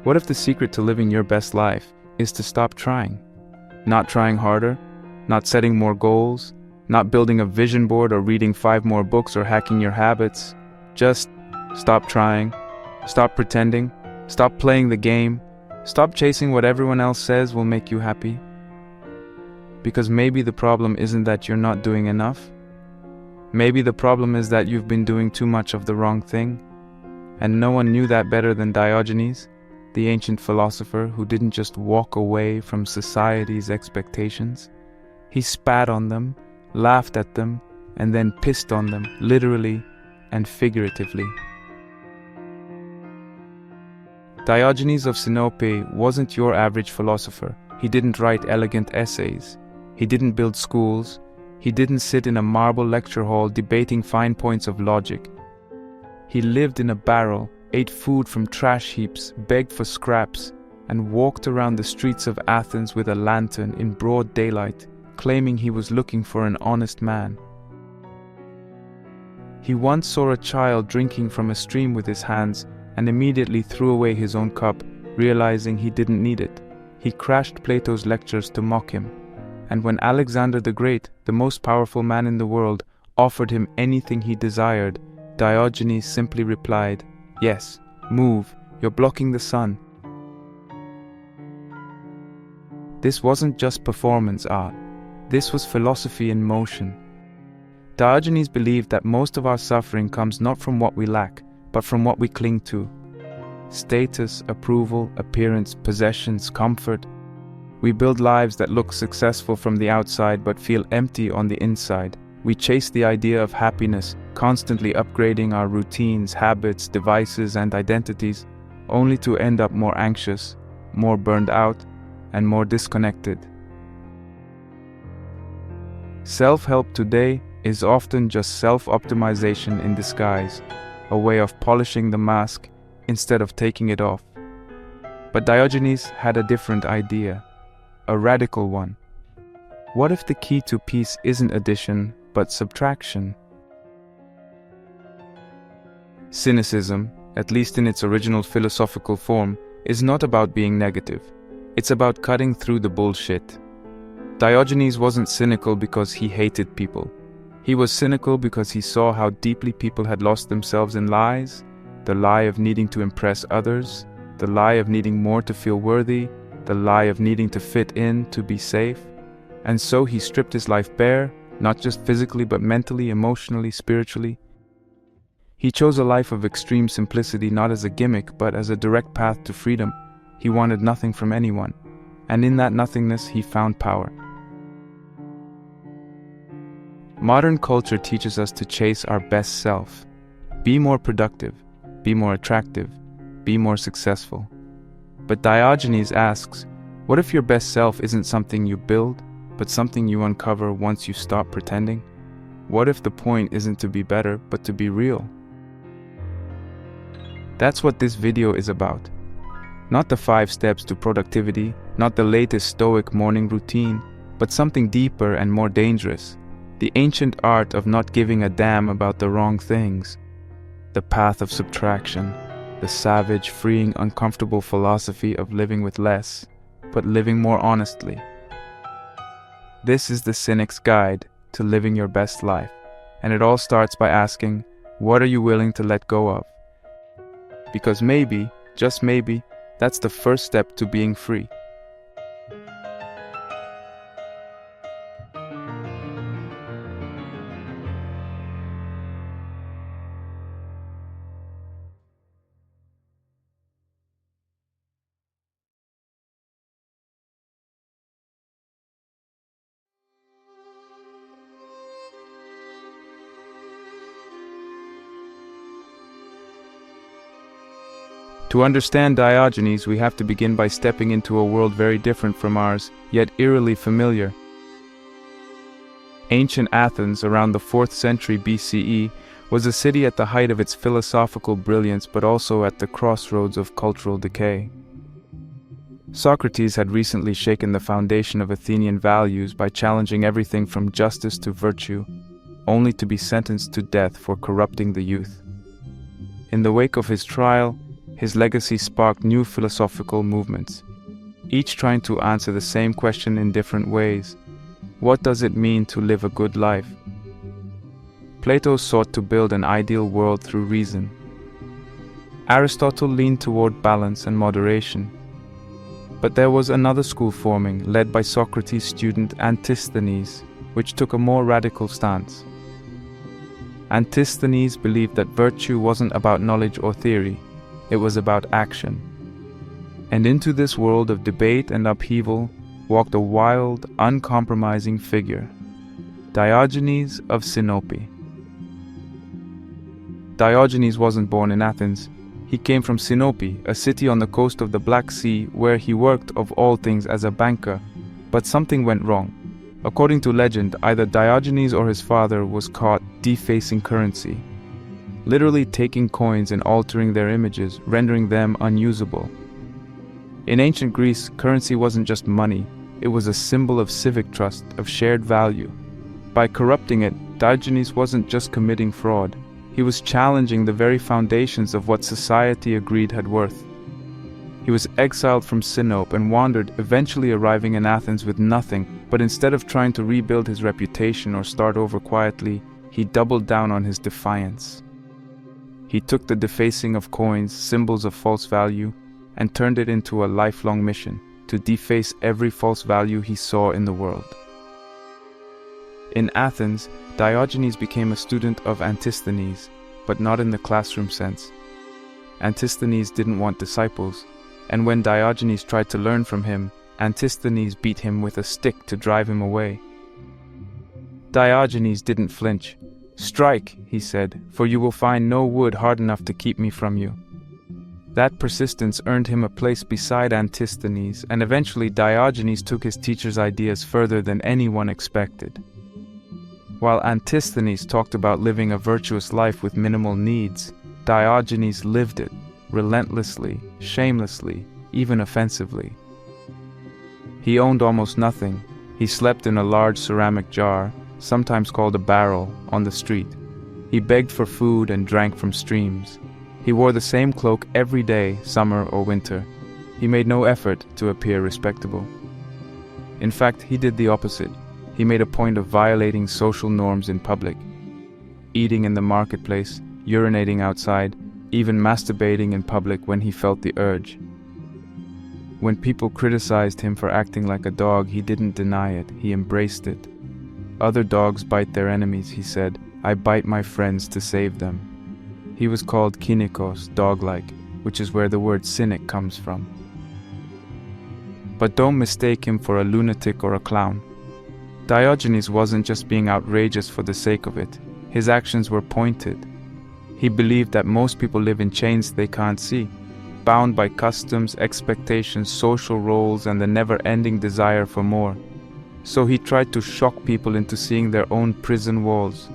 What if the secret to living your best life is to stop trying? Not trying harder, not setting more goals, not building a vision board or reading 5 more books or hacking your habits. Just stop trying, stop pretending, stop playing the game, stop chasing what everyone else says will make you happy. Because maybe the problem isn't that you're not doing enough. Maybe the problem is that you've been doing too much of the wrong thing. And no one knew that better than Diogenes, the ancient philosopher who didn't just walk away from society's expectations. He spat on them, laughed at them, and then pissed on them, literally and figuratively. Diogenes of Sinope wasn't your average philosopher. He didn't write elegant essays. He didn't build schools. He didn't sit in a marble lecture hall debating fine points of logic. He lived in a barrel, ate food from trash heaps, begged for scraps, and walked around the streets of Athens with a lantern in broad daylight, claiming he was looking for an honest man. He once saw a child drinking from a stream with his hands and immediately threw away his own cup, realizing he didn't need it. He crashed Plato's lectures to mock him. And when Alexander the Great, the most powerful man in the world, offered him anything he desired, Diogenes simply replied, "Yes, move, you're blocking the sun." This wasn't just performance art. This was philosophy in motion. Diogenes believed that most of our suffering comes not from what we lack, but from what we cling to. Status, approval, appearance, possessions, comfort. We build lives that look successful from the outside but feel empty on the inside. We chase the idea of happiness, constantly upgrading our routines, habits, devices, and identities, only to end up more anxious, more burned out, and more disconnected. Self-help today is often just self-optimization in disguise, a way of polishing the mask instead of taking it off. But Diogenes had a different idea, a radical one. What if the key to peace isn't addition, but subtraction? Cynicism, at least in its original philosophical form, is not about being negative. It's about cutting through the bullshit. Diogenes wasn't cynical because he hated people. He was cynical because he saw how deeply people had lost themselves in lies, the lie of needing to impress others, the lie of needing more to feel worthy, the lie of needing to fit in, to be safe. And so he stripped his life bare, not just physically but mentally, emotionally, spiritually. He chose a life of extreme simplicity not as a gimmick but as a direct path to freedom. He wanted nothing from anyone, and in that nothingness he found power. Modern culture teaches us to chase our best self. Be more productive, be more attractive, be more successful. But Diogenes asks, what if your best self isn't something you build, but something you uncover once you stop pretending? What if the point isn't to be better, but to be real? That's what this video is about. Not the 5 steps to productivity, not the latest stoic morning routine, but something deeper and more dangerous. The ancient art of not giving a damn about the wrong things. The path of subtraction. The savage, freeing, uncomfortable philosophy of living with less, but living more honestly. This is the Cynic's Guide to Living Your Best Life, and it all starts by asking, what are you willing to let go of? Because maybe, just maybe, that's the first step to being free. To understand Diogenes, we have to begin by stepping into a world very different from ours, yet eerily familiar. Ancient Athens, around the 4th century BCE, was a city at the height of its philosophical brilliance but also at the crossroads of cultural decay. Socrates had recently shaken the foundation of Athenian values by challenging everything from justice to virtue, only to be sentenced to death for corrupting the youth. In the wake of his trial, His legacy sparked new philosophical movements, each trying to answer the same question in different ways. What does it mean to live a good life? Plato sought to build an ideal world through reason. Aristotle leaned toward balance and moderation. But there was another school forming, led by Socrates' student Antisthenes, which took a more radical stance. Antisthenes believed that virtue wasn't about knowledge or theory, it was about action. And into this world of debate and upheaval walked a wild, uncompromising figure, Diogenes of Sinope. Diogenes wasn't born in Athens. He came from Sinope, a city on the coast of the Black Sea where he worked of all things as a banker. But something went wrong. According to legend, either Diogenes or his father was caught defacing currency, literally taking coins and altering their images, rendering them unusable. In ancient Greece, currency wasn't just money, it was a symbol of civic trust, of shared value. By corrupting it, Diogenes wasn't just committing fraud, he was challenging the very foundations of what society agreed had worth. He was exiled from Sinope and wandered, eventually arriving in Athens with nothing, but instead of trying to rebuild his reputation or start over quietly, he doubled down on his defiance. He took the defacing of coins, symbols of false value, and turned it into a lifelong mission to deface every false value he saw in the world. In Athens, Diogenes became a student of Antisthenes, but not in the classroom sense. Antisthenes didn't want disciples, and when Diogenes tried to learn from him, Antisthenes beat him with a stick to drive him away. Diogenes didn't flinch. "Strike," he said, "for you will find no wood hard enough to keep me from you." That persistence earned him a place beside Antisthenes, and eventually Diogenes took his teacher's ideas further than anyone expected. While Antisthenes talked about living a virtuous life with minimal needs, Diogenes lived it, relentlessly, shamelessly, even offensively. He owned almost nothing. He slept in a large ceramic jar, sometimes called a barrel, on the street. He begged for food and drank from streams. He wore the same cloak every day, summer or winter. He made no effort to appear respectable. In fact, he did the opposite. He made a point of violating social norms in public, eating in the marketplace, urinating outside, even masturbating in public when he felt the urge. When people criticized him for acting like a dog, he didn't deny it, he embraced it. "Other dogs bite their enemies," he said. "I bite my friends to save them." He was called kynikos, dog-like, which is where the word cynic comes from. But don't mistake him for a lunatic or a clown. Diogenes wasn't just being outrageous for the sake of it. His actions were pointed. He believed that most people live in chains they can't see, bound by customs, expectations, social roles, and the never-ending desire for more. So he tried to shock people into seeing their own prison walls.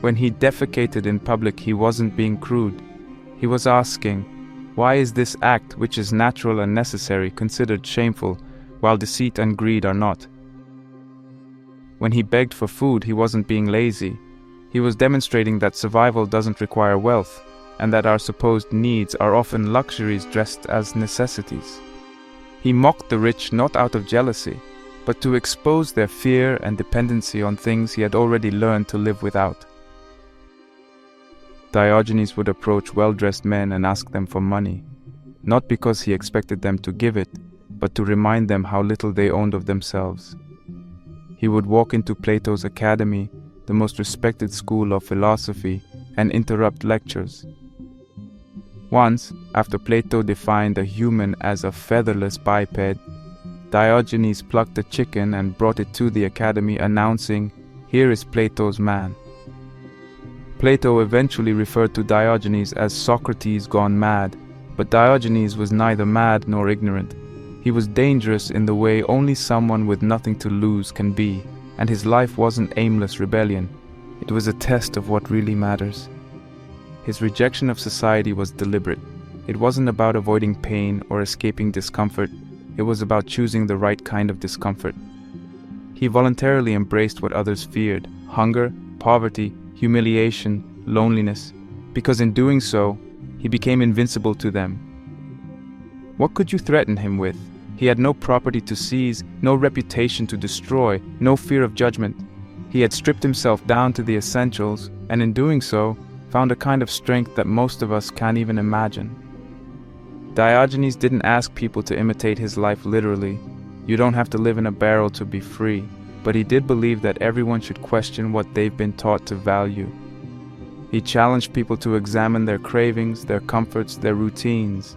When he defecated in public, he wasn't being crude. He was asking, why is this act, which is natural and necessary, considered shameful, while deceit and greed are not? When he begged for food, he wasn't being lazy. He was demonstrating that survival doesn't require wealth, and that our supposed needs are often luxuries dressed as necessities. He mocked the rich not out of jealousy, but to expose their fear and dependency on things he had already learned to live without. Diogenes would approach well-dressed men and ask them for money, not because he expected them to give it, but to remind them how little they owned of themselves. He would walk into Plato's academy, the most respected school of philosophy, and interrupt lectures. Once, after Plato defined a human as a featherless biped, Diogenes plucked a chicken and brought it to the academy, announcing, "Here is Plato's man." Plato eventually referred to Diogenes as Socrates gone mad, but Diogenes was neither mad nor ignorant. He was dangerous in the way only someone with nothing to lose can be, and his life wasn't aimless rebellion. It was a test of what really matters. His rejection of society was deliberate. It wasn't about avoiding pain or escaping discomfort. It was about choosing the right kind of discomfort. He voluntarily embraced what others feared: hunger, poverty, humiliation, loneliness, because in doing so, he became invincible to them. What could you threaten him with? He had no property to seize, no reputation to destroy, no fear of judgment. He had stripped himself down to the essentials, and in doing so, found a kind of strength that most of us can't even imagine. Diogenes didn't ask people to imitate his life literally. You don't have to live in a barrel to be free, but he did believe that everyone should question what they've been taught to value. He challenged people to examine their cravings, their comforts, their routines.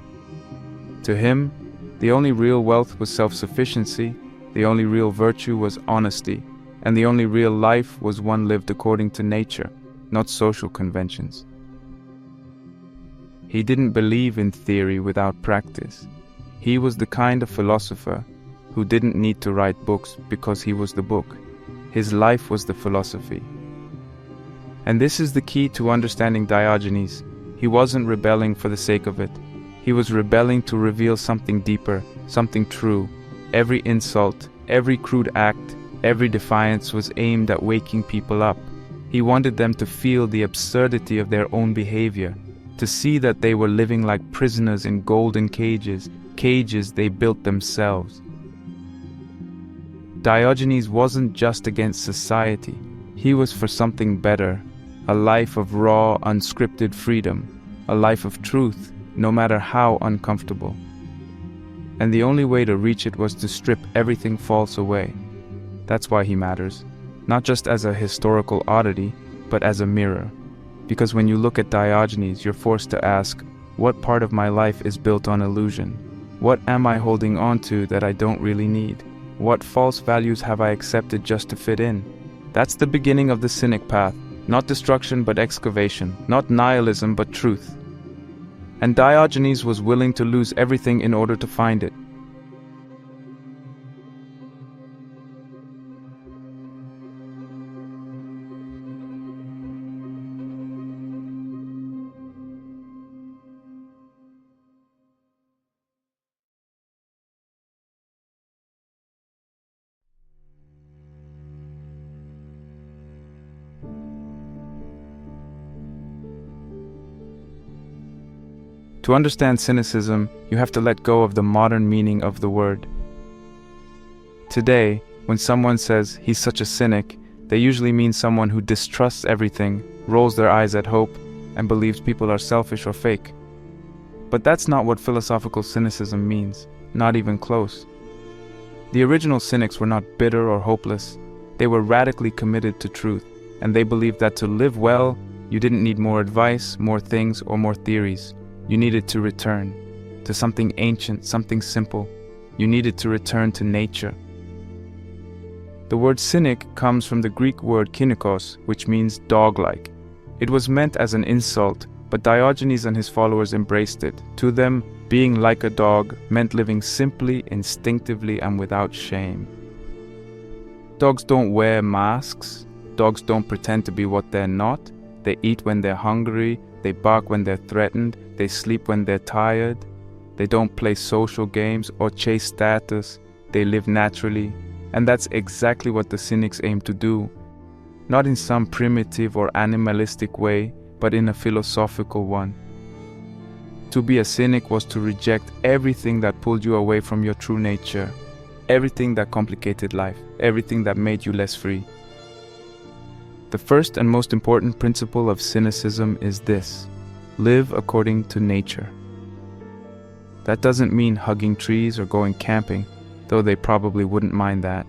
To him, the only real wealth was self-sufficiency, the only real virtue was honesty, and the only real life was one lived according to nature, not social conventions. He didn't believe in theory without practice. He was the kind of philosopher who didn't need to write books because he was the book. His life was the philosophy. And this is the key to understanding Diogenes. He wasn't rebelling for the sake of it. He was rebelling to reveal something deeper, something true. Every insult, every crude act, every defiance was aimed at waking people up. He wanted them to feel the absurdity of their own behavior, to see that they were living like prisoners in golden cages, cages they built themselves. Diogenes wasn't just against society. He was for something better, a life of raw, unscripted freedom, a life of truth, no matter how uncomfortable. And the only way to reach it was to strip everything false away. That's why he matters, not just as a historical oddity, but as a mirror. Because when you look at Diogenes, you're forced to ask, what part of my life is built on illusion? What am I holding on to that I don't really need? What false values have I accepted just to fit in? That's the beginning of the Cynic path, not destruction but excavation, not nihilism but truth. And Diogenes was willing to lose everything in order to find it. To understand cynicism, you have to let go of the modern meaning of the word. Today, when someone says he's such a cynic, they usually mean someone who distrusts everything, rolls their eyes at hope, and believes people are selfish or fake. But that's not what philosophical cynicism means, not even close. The original cynics were not bitter or hopeless. They were radically committed to truth, and they believed that to live well, you didn't need more advice, more things, or more theories. You needed to return to something ancient, something simple. You needed to return to nature. The word cynic comes from the Greek word kynikos, which means dog-like. It was meant as an insult, but Diogenes and his followers embraced it. To them, being like a dog meant living simply, instinctively, and without shame. Dogs don't wear masks. Dogs don't pretend to be what they're not. They eat when they're hungry. They bark when they're threatened. They sleep when they're tired. They don't play social games or chase status. They live naturally. And that's exactly what the cynics aim to do. Not in some primitive or animalistic way, but in a philosophical one. To be a cynic was to reject everything that pulled you away from your true nature, everything that complicated life, everything that made you less free. The first and most important principle of cynicism is this: live according to nature. That doesn't mean hugging trees or going camping, though they probably wouldn't mind that.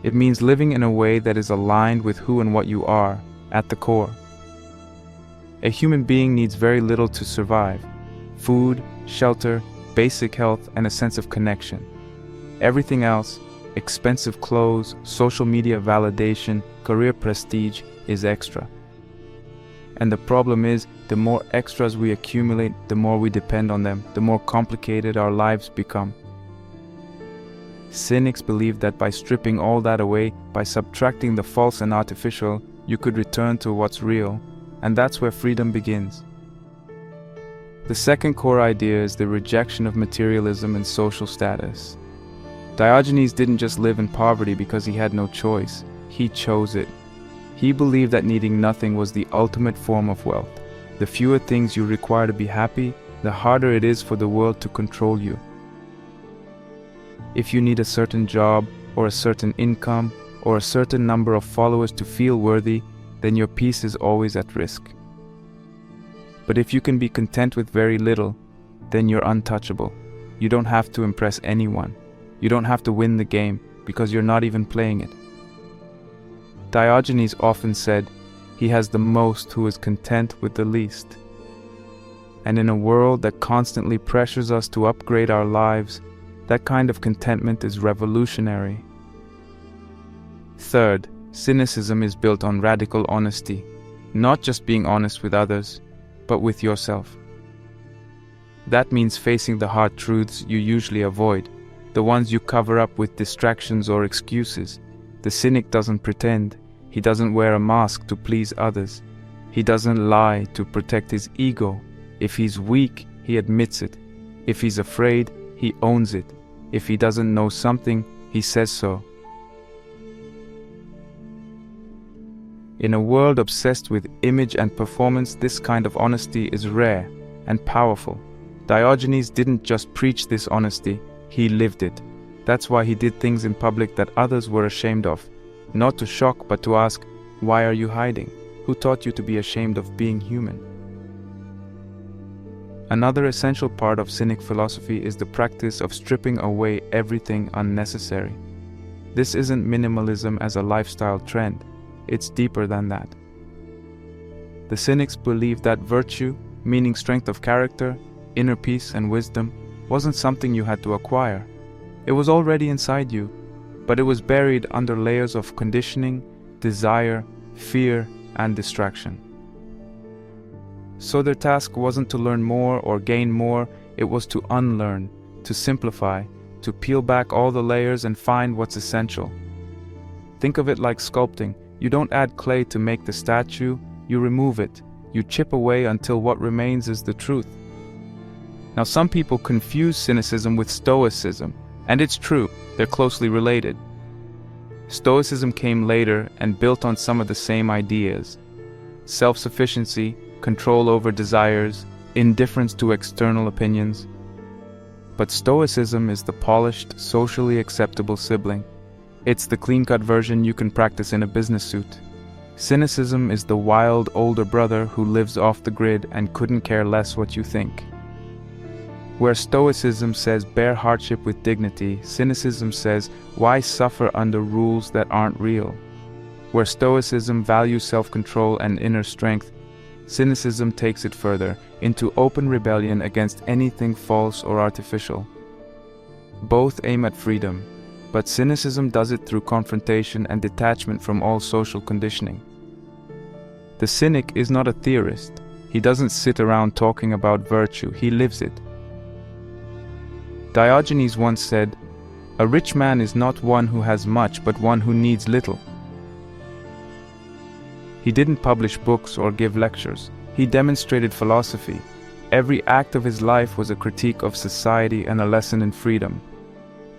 It means living in a way that is aligned with who and what you are, at the core. A human being needs very little to survive: food, shelter, basic health, and a sense of connection. Everything else, expensive clothes, social media validation, career prestige, is extra. And the problem is, the more extras we accumulate, the more we depend on them, the more complicated our lives become. Cynics believe that by stripping all that away, by subtracting the false and artificial, you could return to what's real, and that's where freedom begins. The second core idea is the rejection of materialism and social status. Diogenes didn't just live in poverty because he had no choice. He chose it. He believed that needing nothing was the ultimate form of wealth. The fewer things you require to be happy, the harder it is for the world to control you. If you need a certain job, or a certain income, or a certain number of followers to feel worthy, then your peace is always at risk. But if you can be content with very little, then you're untouchable. You don't have to impress anyone. You don't have to win the game, because you're not even playing it. Diogenes often said, "He has the most who is content with the least." And in a world that constantly pressures us to upgrade our lives, that kind of contentment is revolutionary. Third, cynicism is built on radical honesty, not just being honest with others, but with yourself. That means facing the hard truths you usually avoid, the ones you cover up with distractions or excuses. The cynic doesn't pretend. He doesn't wear a mask to please others. He doesn't lie to protect his ego. If he's weak, he admits it. If he's afraid, he owns it. If he doesn't know something, he says so. In a world obsessed with image and performance, this kind of honesty is rare and powerful. Diogenes didn't just preach this honesty, he lived it. That's why he did things in public that others were ashamed of. Not to shock, but to ask, "Why are you hiding? Who taught you to be ashamed of being human?" Another essential part of Cynic philosophy is the practice of stripping away everything unnecessary. This isn't minimalism as a lifestyle trend, it's deeper than that. The Cynics believed that virtue, meaning strength of character, inner peace and wisdom, wasn't something you had to acquire. It was already inside you, but it was buried under layers of conditioning, desire, fear, and distraction. So their task wasn't to learn more or gain more, it was to unlearn, to simplify, to peel back all the layers and find what's essential. Think of it like sculpting. You don't add clay to make the statue, you remove it. You chip away until what remains is the truth. Now, some people confuse cynicism with stoicism, and it's true, they're closely related. Stoicism came later and built on some of the same ideas: self-sufficiency, control over desires, indifference to external opinions. But Stoicism is the polished, socially acceptable sibling. It's the clean-cut version you can practice in a business suit. Cynicism is the wild older brother who lives off the grid and couldn't care less what you think. Where Stoicism says bear hardship with dignity, Cynicism says why suffer under rules that aren't real. Where Stoicism values self-control and inner strength, Cynicism takes it further, into open rebellion against anything false or artificial. Both aim at freedom, but cynicism does it through confrontation and detachment from all social conditioning. The cynic is not a theorist. He doesn't sit around talking about virtue, he lives it. Diogenes once said, "A rich man is not one who has much, but one who needs little." He didn't publish books or give lectures. He demonstrated philosophy. Every act of his life was a critique of society and a lesson in freedom.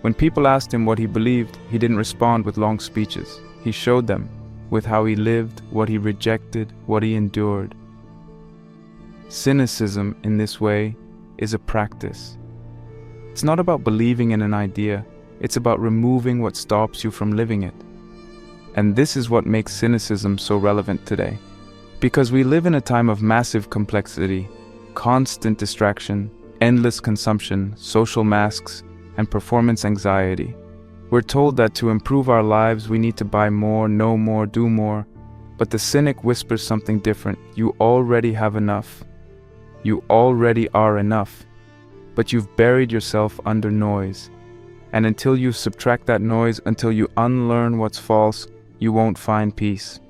When people asked him what he believed, he didn't respond with long speeches. He showed them with how he lived, what he rejected, what he endured. Cynicism, in this way, is a practice. It's not about believing in an idea, it's about removing what stops you from living it. And this is what makes cynicism so relevant today. Because we live in a time of massive complexity, constant distraction, endless consumption, social masks, and performance anxiety. We're told that to improve our lives we need to buy more, know more, do more. But the cynic whispers something different. You already have enough. You already are enough. But you've buried yourself under noise. And until you subtract that noise, until you unlearn what's false, you won't find peace.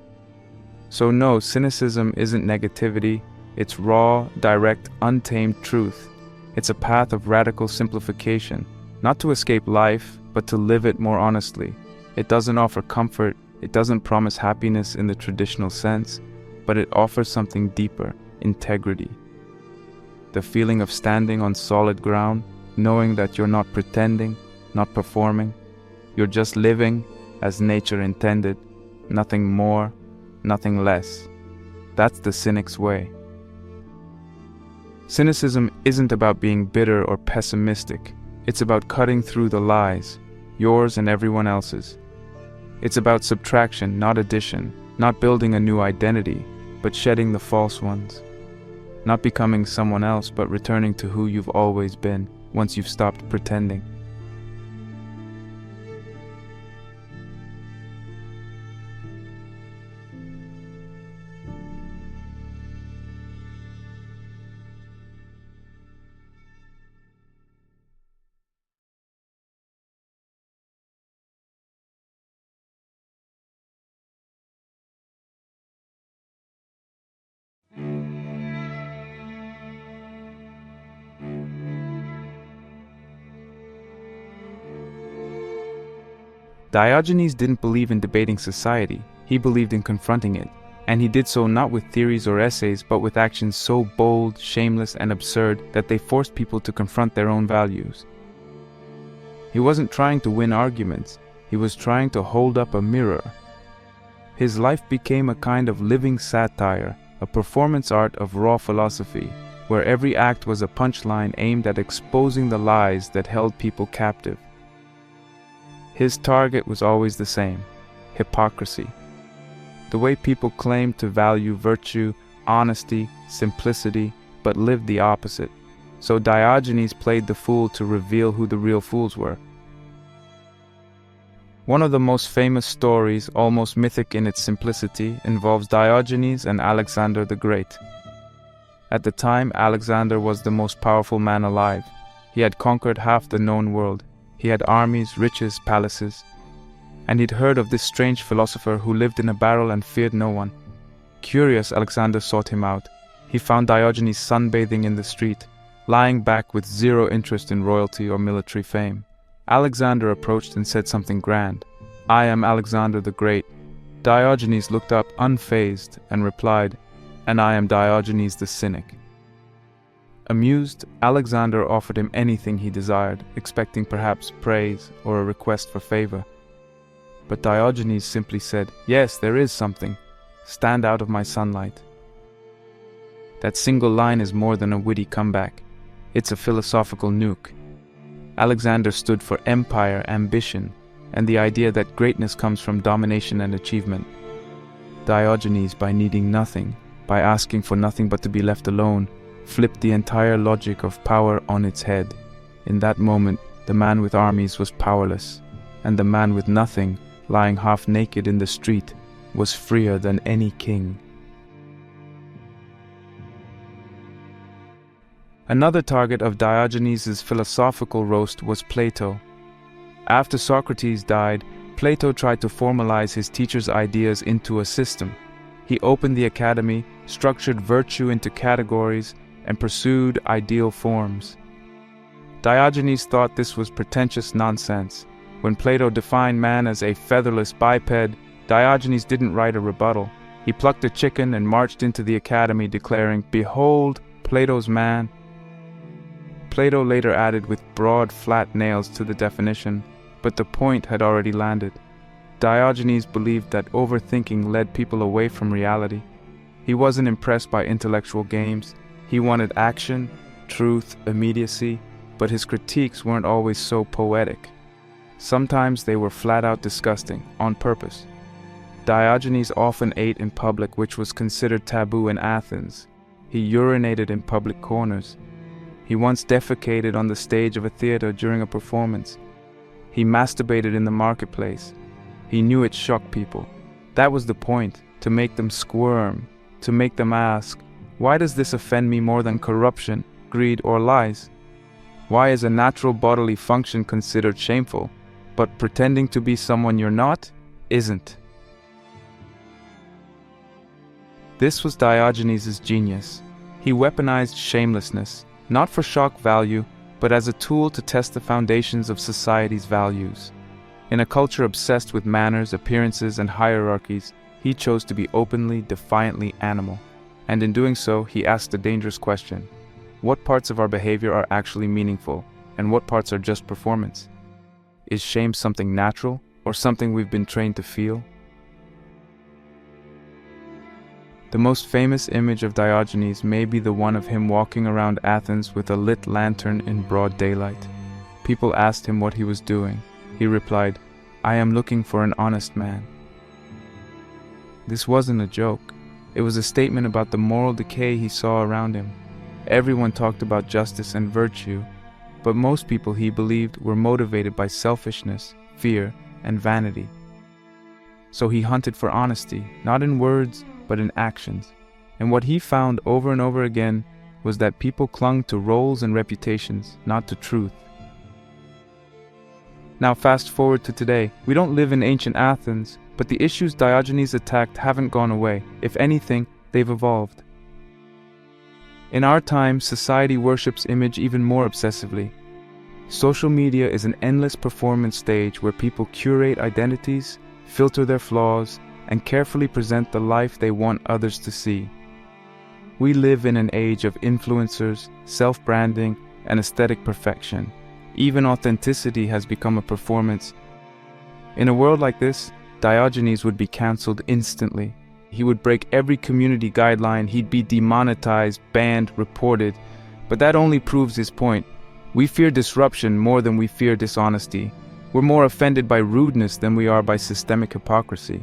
So no, cynicism isn't negativity. It's raw, direct, untamed truth. It's a path of radical simplification, not to escape life, but to live it more honestly. It doesn't offer comfort, it doesn't promise happiness in the traditional sense, but it offers something deeper, integrity. The feeling of standing on solid ground, knowing that you're not pretending, not performing. You're just living as nature intended, nothing more, nothing less. That's the cynic's way. Cynicism isn't about being bitter or pessimistic. It's about cutting through the lies, yours and everyone else's. It's about subtraction, not addition, not building a new identity, but shedding the false ones. Not becoming someone else, but returning to who you've always been once you've stopped pretending. Diogenes didn't believe in debating society, he believed in confronting it, and he did so not with theories or essays, but with actions so bold, shameless, and absurd that they forced people to confront their own values. He wasn't trying to win arguments, he was trying to hold up a mirror. His life became a kind of living satire, a performance art of raw philosophy, where every act was a punchline aimed at exposing the lies that held people captive. His target was always the same: hypocrisy. The way people claimed to value virtue, honesty, simplicity, but lived the opposite. So Diogenes played the fool to reveal who the real fools were. One of the most famous stories, almost mythic in its simplicity, involves Diogenes and Alexander the Great. At the time, Alexander was the most powerful man alive. He had conquered half the known world. He had armies, riches, palaces. And he'd heard of this strange philosopher who lived in a barrel and feared no one. Curious, Alexander sought him out. He found Diogenes sunbathing in the street, lying back with zero interest in royalty or military fame. Alexander approached and said something grand. "I am Alexander the Great." Diogenes looked up unfazed and replied, "And I am Diogenes the Cynic." Amused, Alexander offered him anything he desired, expecting perhaps praise or a request for favor. But Diogenes simply said, "Yes, there is something. Stand out of my sunlight." That single line is more than a witty comeback. It's a philosophical nuke. Alexander stood for empire, ambition, and the idea that greatness comes from domination and achievement. Diogenes, by needing nothing, by asking for nothing but to be left alone, flipped the entire logic of power on its head. In that moment, the man with armies was powerless, and the man with nothing, lying half naked in the street, was freer than any king. Another target of Diogenes' philosophical roast was Plato. After Socrates died, Plato tried to formalize his teacher's ideas into a system. He opened the academy, structured virtue into categories, and pursued ideal forms. Diogenes thought this was pretentious nonsense. When Plato defined man as a featherless biped, Diogenes didn't write a rebuttal. He plucked a chicken and marched into the academy declaring, "Behold, Plato's man." Plato later added with broad, flat nails to the definition, but the point had already landed. Diogenes believed that overthinking led people away from reality. He wasn't impressed by intellectual games. He wanted action, truth, immediacy, but his critiques weren't always so poetic. Sometimes they were flat-out disgusting, on purpose. Diogenes often ate in public, which was considered taboo in Athens. He urinated in public corners. He once defecated on the stage of a theater during a performance. He masturbated in the marketplace. He knew it shocked people. That was the point, to make them squirm, to make them ask, why does this offend me more than corruption, greed, or lies? Why is a natural bodily function considered shameful, but pretending to be someone you're not isn't? This was Diogenes' genius. He weaponized shamelessness, not for shock value, but as a tool to test the foundations of society's values. In a culture obsessed with manners, appearances, and hierarchies, he chose to be openly, defiantly animal. And in doing so, he asked a dangerous question. What parts of our behavior are actually meaningful, and what parts are just performance? Is shame something natural, or something we've been trained to feel? The most famous image of Diogenes may be the one of him walking around Athens with a lit lantern in broad daylight. People asked him what he was doing. He replied, "I am looking for an honest man." This wasn't a joke. It was a statement about the moral decay he saw around him. Everyone talked about justice and virtue, but most people, he believed, were motivated by selfishness, fear, and vanity. So he hunted for honesty, not in words, but in actions. And what he found over and over again was that people clung to roles and reputations, not to truth. Now fast forward to today. We don't live in ancient Athens, but the issues Diogenes attacked haven't gone away. If anything, they've evolved. In our time, society worships image even more obsessively. Social media is an endless performance stage where people curate identities, filter their flaws, and carefully present the life they want others to see. We live in an age of influencers, self-branding, and aesthetic perfection. Even authenticity has become a performance. In a world like this, Diogenes would be cancelled instantly. He would break every community guideline, he'd be demonetized, banned, reported. But that only proves his point. We fear disruption more than we fear dishonesty. We're more offended by rudeness than we are by systemic hypocrisy.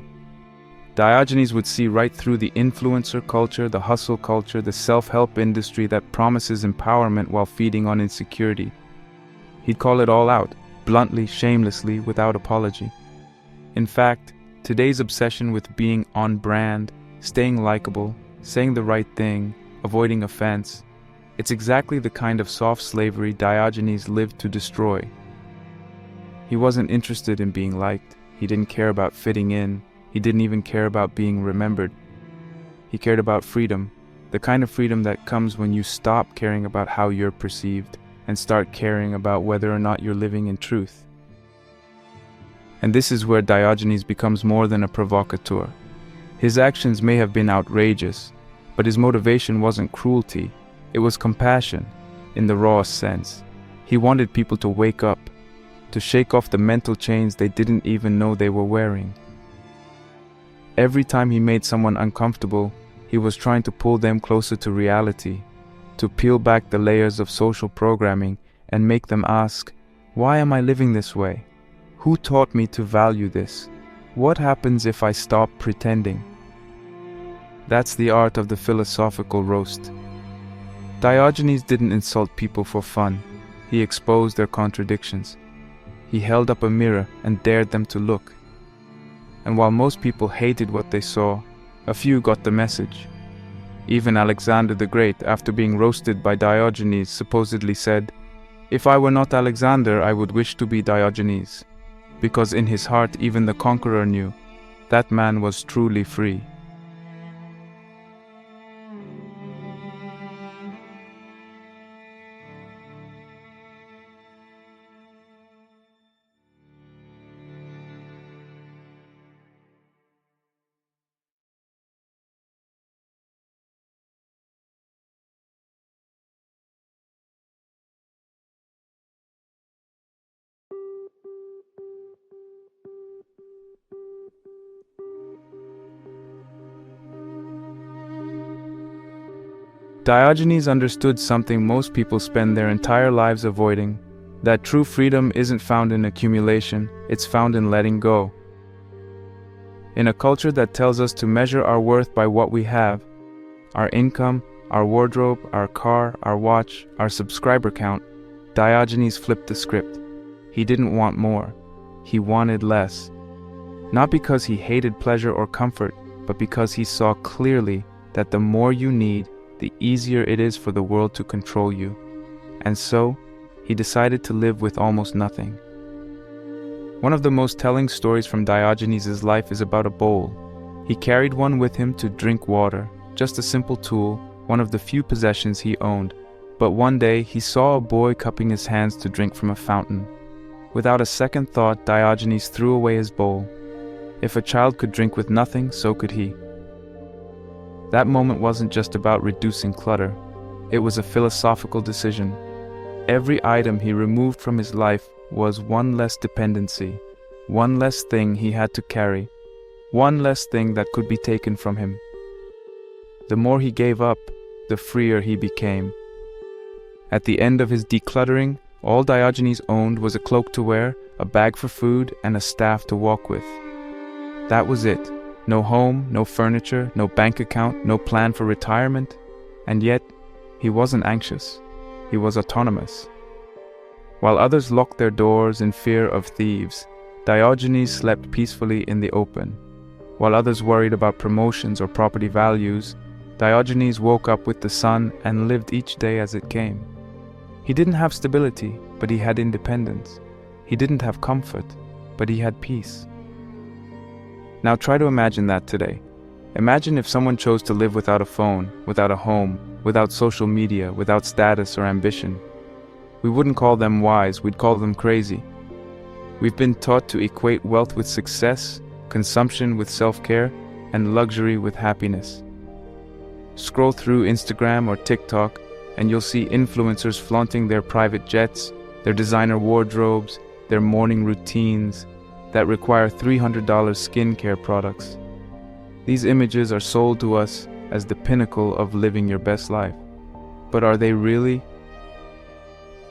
Diogenes would see right through the influencer culture, the hustle culture, the self-help industry that promises empowerment while feeding on insecurity. He'd call it all out, bluntly, shamelessly, without apology. In fact, today's obsession with being on brand, staying likable, saying the right thing, avoiding offense, it's exactly the kind of soft slavery Diogenes lived to destroy. He wasn't interested in being liked. He didn't care about fitting in. He didn't even care about being remembered. He cared about freedom, the kind of freedom that comes when you stop caring about how you're perceived and start caring about whether or not you're living in truth. And this is where Diogenes becomes more than a provocateur. His actions may have been outrageous, but his motivation wasn't cruelty, it was compassion, in the rawest sense. He wanted people to wake up, to shake off the mental chains they didn't even know they were wearing. Every time he made someone uncomfortable, he was trying to pull them closer to reality, to peel back the layers of social programming and make them ask, why am I living this way? Who taught me to value this? What happens if I stop pretending? That's the art of the philosophical roast. Diogenes didn't insult people for fun. He exposed their contradictions. He held up a mirror and dared them to look. And while most people hated what they saw, a few got the message. Even Alexander the Great, after being roasted by Diogenes, supposedly said, "If I were not Alexander, I would wish to be Diogenes," because in his heart even the conqueror knew that man was truly free. Diogenes understood something most people spend their entire lives avoiding, that true freedom isn't found in accumulation, it's found in letting go. In a culture that tells us to measure our worth by what we have, our income, our wardrobe, our car, our watch, our subscriber count, Diogenes flipped the script. He didn't want more, he wanted less. Not because he hated pleasure or comfort, but because he saw clearly that the more you need, the easier it is for the world to control you. And so, he decided to live with almost nothing. One of the most telling stories from Diogenes' life is about a bowl. He carried one with him to drink water, just a simple tool, one of the few possessions he owned. But one day, he saw a boy cupping his hands to drink from a fountain. Without a second thought, Diogenes threw away his bowl. If a child could drink with nothing, so could he. That moment wasn't just about reducing clutter. It was a philosophical decision. Every item he removed from his life was one less dependency, one less thing he had to carry, one less thing that could be taken from him. The more he gave up, the freer he became. At the end of his decluttering, All Diogenes owned was a cloak to wear, a bag for food, and a staff to walk with. That was it. No home, no furniture, no bank account, no plan for retirement. And yet, he wasn't anxious. He was autonomous. While others locked their doors in fear of thieves, Diogenes slept peacefully in the open. While others worried about promotions or property values, Diogenes woke up with the sun and lived each day as it came. He didn't have stability, but he had independence. He didn't have comfort, but he had peace. Now try to imagine that today. Imagine if someone chose to live without a phone, without a home, without social media, without status or ambition. We wouldn't call them wise, we'd call them crazy. We've been taught to equate wealth with success, consumption with self-care, and luxury with happiness. Scroll through Instagram or TikTok, and you'll see influencers flaunting their private jets, their designer wardrobes, their morning routines that require $300 skincare products. These images are sold to us as the pinnacle of living your best life. But are they really?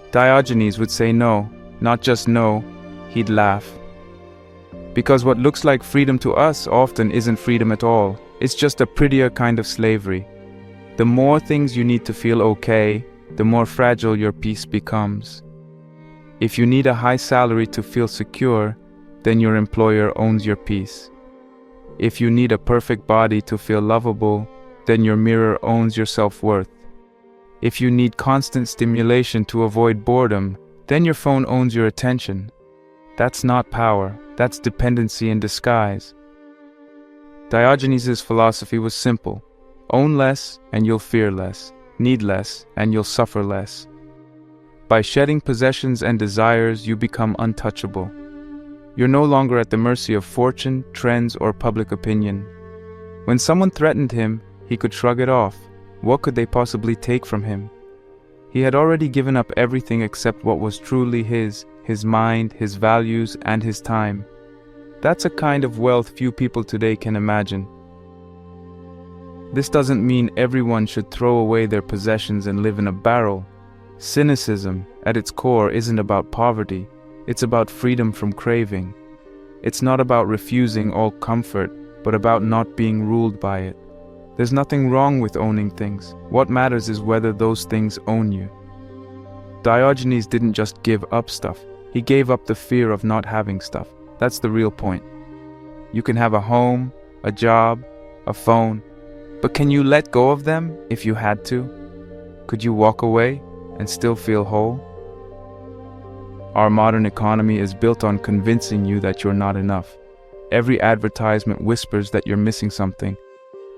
Diogenes would say no, not just no, he'd laugh. Because what looks like freedom to us often isn't freedom at all. It's just a prettier kind of slavery. The more things you need to feel okay, the more fragile your peace becomes. If you need a high salary to feel secure, then your employer owns your peace. If you need a perfect body to feel lovable, then your mirror owns your self-worth. If you need constant stimulation to avoid boredom, then your phone owns your attention. That's not power, that's dependency in disguise. Diogenes' philosophy was simple. Own less and you'll fear less. Need less and you'll suffer less. By shedding possessions and desires, you become untouchable. You're no longer at the mercy of fortune, trends, or public opinion. When someone threatened him, he could shrug it off. What could they possibly take from him? He had already given up everything except what was truly his mind, his values, and his time. That's a kind of wealth few people today can imagine. This doesn't mean everyone should throw away their possessions and live in a barrel. Cynicism, at its core, isn't about poverty. It's about freedom from craving. It's not about refusing all comfort, but about not being ruled by it. There's nothing wrong with owning things. What matters is whether those things own you. Diogenes didn't just give up stuff. He gave up the fear of not having stuff. That's the real point. You can have a home, a job, a phone, but can you let go of them if you had to? Could you walk away and still feel whole? Our modern economy is built on convincing you that you're not enough. Every advertisement whispers that you're missing something.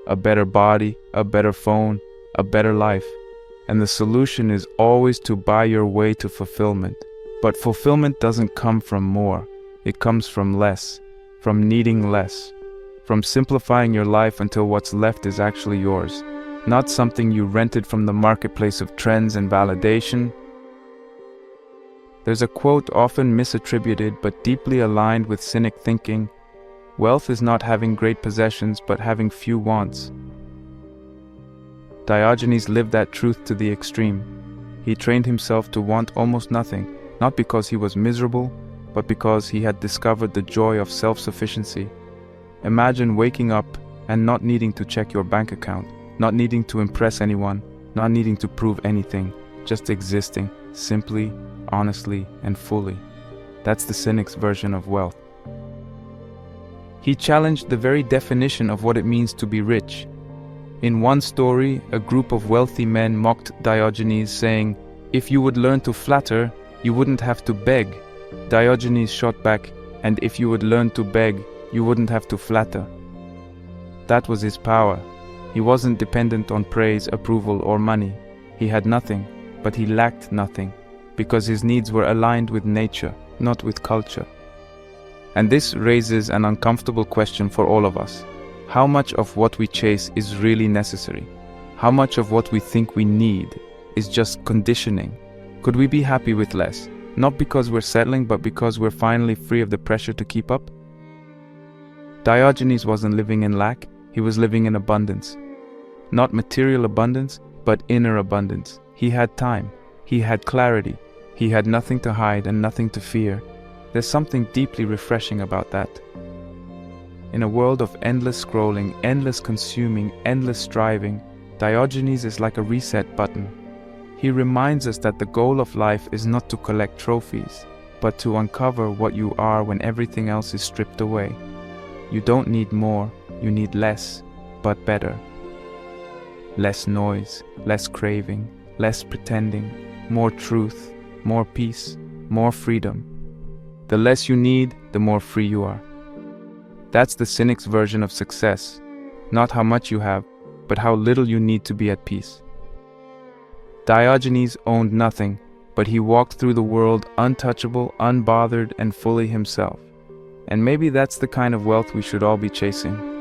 A better body, a better phone, a better life. And the solution is always to buy your way to fulfillment. But fulfillment doesn't come from more. It comes from less, from needing less, from simplifying your life until what's left is actually yours, not something you rented from the marketplace of trends and validation. There's a quote often misattributed but deeply aligned with Cynic thinking: wealth is not having great possessions but having few wants. Diogenes lived that truth to the extreme. He trained himself to want almost nothing, not because he was miserable, but because he had discovered the joy of self-sufficiency. Imagine waking up and not needing to check your bank account, not needing to impress anyone, not needing to prove anything, just existing, simply, honestly, and fully. That's the Cynic's version of wealth. He challenged the very definition of what it means to be rich. In one story, a group of wealthy men mocked Diogenes, saying, "If you would learn to flatter, you wouldn't have to beg." Diogenes shot back, "And if you would learn to beg, you wouldn't have to flatter." That was his power. He wasn't dependent on praise, approval, or money. He had nothing, but he lacked nothing, because his needs were aligned with nature, not with culture. And this raises an uncomfortable question for all of us. How much of what we chase is really necessary? How much of what we think we need is just conditioning? Could we be happy with less? Not because we're settling, but because we're finally free of the pressure to keep up? Diogenes wasn't living in lack, he was living in abundance. Not material abundance, but inner abundance. He had time, he had clarity, He had nothing to hide and nothing to fear. There's something deeply refreshing about that. In a world of endless scrolling, endless consuming, endless striving, Diogenes is like a reset button. He reminds us that the goal of life is not to collect trophies, but to uncover what you are when everything else is stripped away. You don't need more, you need less, but better. Less noise, less craving, less pretending, more truth, more peace, more freedom. The less you need, the more free you are. That's the Cynic's version of success. Not how much you have, but how little you need to be at peace. Diogenes owned nothing, but he walked through the world untouchable, unbothered, and fully himself. And maybe that's the kind of wealth we should all be chasing.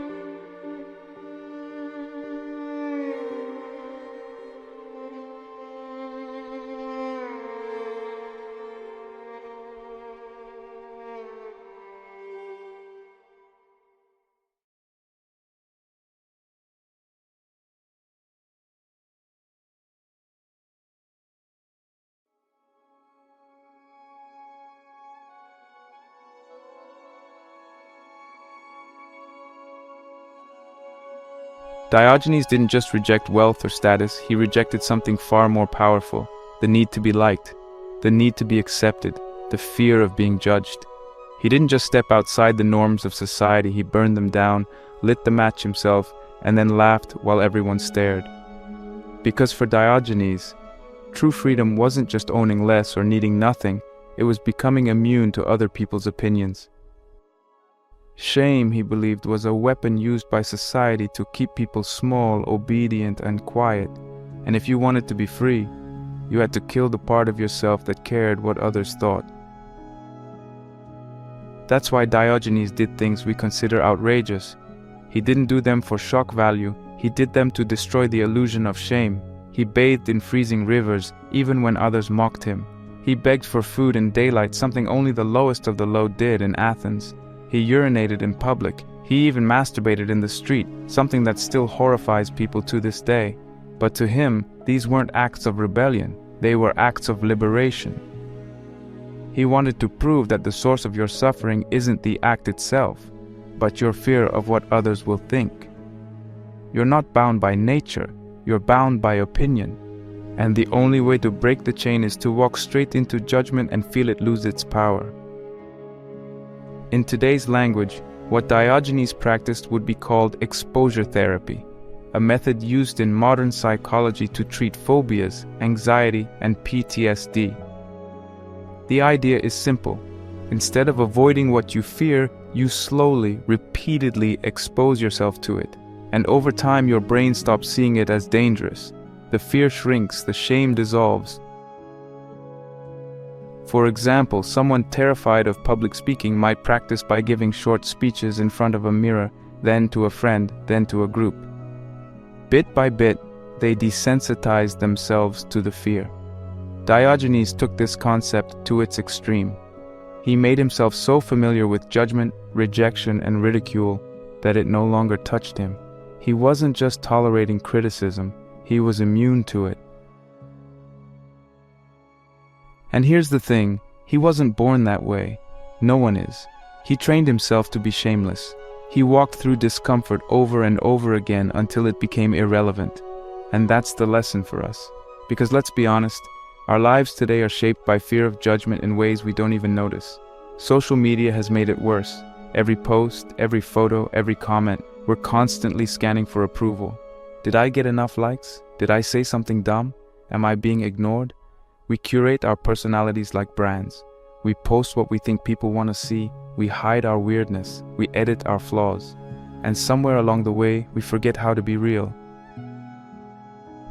Diogenes didn't just reject wealth or status, he rejected something far more powerful: the need to be liked, the need to be accepted, the fear of being judged. He didn't just step outside the norms of society, he burned them down, lit the match himself, and then laughed while everyone stared. Because for Diogenes, true freedom wasn't just owning less or needing nothing, it was becoming immune to other people's opinions. Shame, he believed, was a weapon used by society to keep people small, obedient, and quiet. And if you wanted to be free, you had to kill the part of yourself that cared what others thought. That's why Diogenes did things we consider outrageous. He didn't do them for shock value, he did them to destroy the illusion of shame. He bathed in freezing rivers, even when others mocked him. He begged for food in daylight, something only the lowest of the low did in Athens. He urinated in public. He even masturbated in the street, something that still horrifies people to this day. But to him, these weren't acts of rebellion, they were acts of liberation. He wanted to prove that the source of your suffering isn't the act itself, but your fear of what others will think. You're not bound by nature, you're bound by opinion. And the only way to break the chain is to walk straight into judgment and feel it lose its power. In today's language, what Diogenes practiced would be called exposure therapy, a method used in modern psychology to treat phobias, anxiety, and PTSD. The idea is simple. Instead of avoiding what you fear, you slowly, repeatedly expose yourself to it. And over time, your brain stops seeing it as dangerous. The fear shrinks, the shame dissolves. For example, someone terrified of public speaking might practice by giving short speeches in front of a mirror, then to a friend, then to a group. Bit by bit, they desensitized themselves to the fear. Diogenes took this concept to its extreme. He made himself so familiar with judgment, rejection, and ridicule that it no longer touched him. He wasn't just tolerating criticism, he was immune to it. And here's the thing, he wasn't born that way. No one is. He trained himself to be shameless. He walked through discomfort over and over again until it became irrelevant. And that's the lesson for us. Because let's be honest, our lives today are shaped by fear of judgment in ways we don't even notice. Social media has made it worse. Every post, every photo, every comment, we're constantly scanning for approval. Did I get enough likes? Did I say something dumb? Am I being ignored? We curate our personalities like brands. We post what we think people want to see. We hide our weirdness. We edit our flaws. And somewhere along the way, we forget how to be real.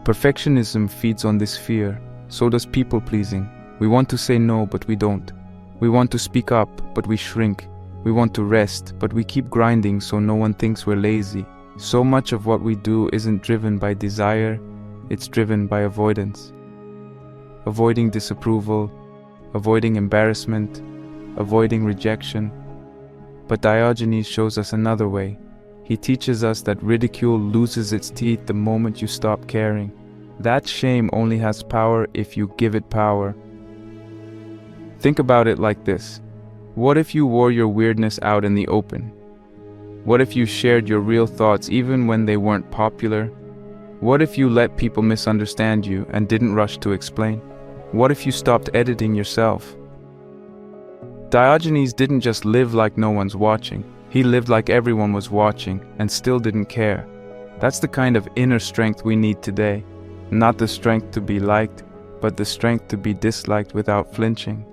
Perfectionism feeds on this fear. So does people-pleasing. We want to say no, but we don't. We want to speak up, but we shrink. We want to rest, but we keep grinding so no one thinks we're lazy. So much of what we do isn't driven by desire, it's driven by avoidance. Avoiding disapproval, avoiding embarrassment, avoiding rejection. But Diogenes shows us another way. He teaches us that ridicule loses its teeth the moment you stop caring. That shame only has power if you give it power. Think about it like this. What if you wore your weirdness out in the open? What if you shared your real thoughts even when they weren't popular? What if you let people misunderstand you and didn't rush to explain? What if you stopped editing yourself? Diogenes didn't just live like no one's watching. He lived like everyone was watching and still didn't care. That's the kind of inner strength we need today. Not the strength to be liked, but the strength to be disliked without flinching.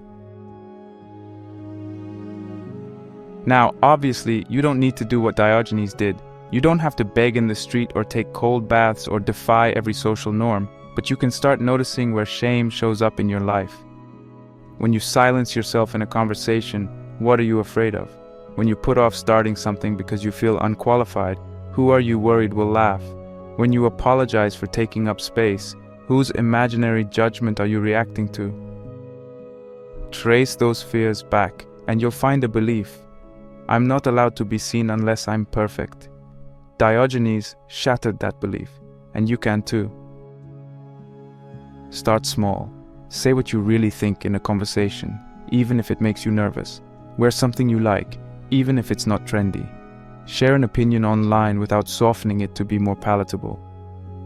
Now, obviously, you don't need to do what Diogenes did. You don't have to beg in the street or take cold baths or defy every social norm, but you can start noticing where shame shows up in your life. When you silence yourself in a conversation, what are you afraid of? When you put off starting something because you feel unqualified, who are you worried will laugh? When you apologize for taking up space, whose imaginary judgment are you reacting to? Trace those fears back, and you'll find a belief. I'm not allowed to be seen unless I'm perfect. Diogenes shattered that belief, and you can too. Start small. Say what you really think in a conversation, even if it makes you nervous. Wear something you like, even if it's not trendy. Share an opinion online without softening it to be more palatable.